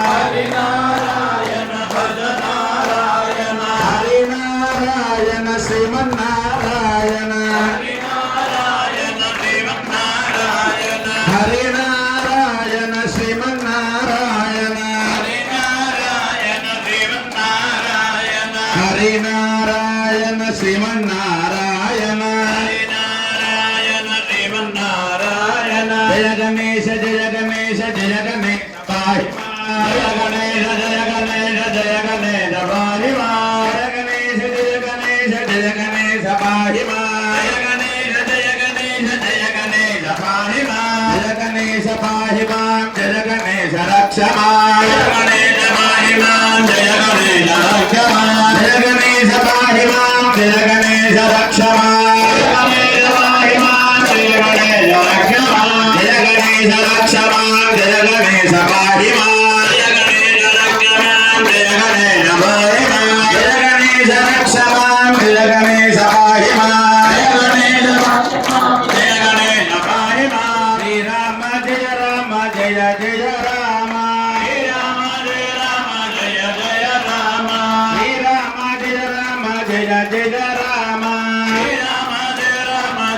हरि नारायण भज नारायण हरि नारायण श्रीमन्नारायण हरि नारायण श्रीमन्नारायण हरि नारायण श्रीमन्नारायण हरि नारायण श्रीमन्नारायण हरि नारायण श्रीमन्नारायण हरि नारायण श्रीमन्नारायण जय गणेश जय गणेश जय गणेश पाहि जय गणेश जय गणेश जय गणेश पाहि जय गणेश जय गणेश जय गणेश पाहि जय गणेश जय गणेश जय गणेश पाहि जय गणेश पाहि जय गणेश रक्ष जय गणेश पाहि जय गणेश रक्ष जय गणेश पाहि जय गणेश रक्ष जय गणेश पाहि जय गणेश रक्ष जय गणेश रक्ष जय गणेश पाहि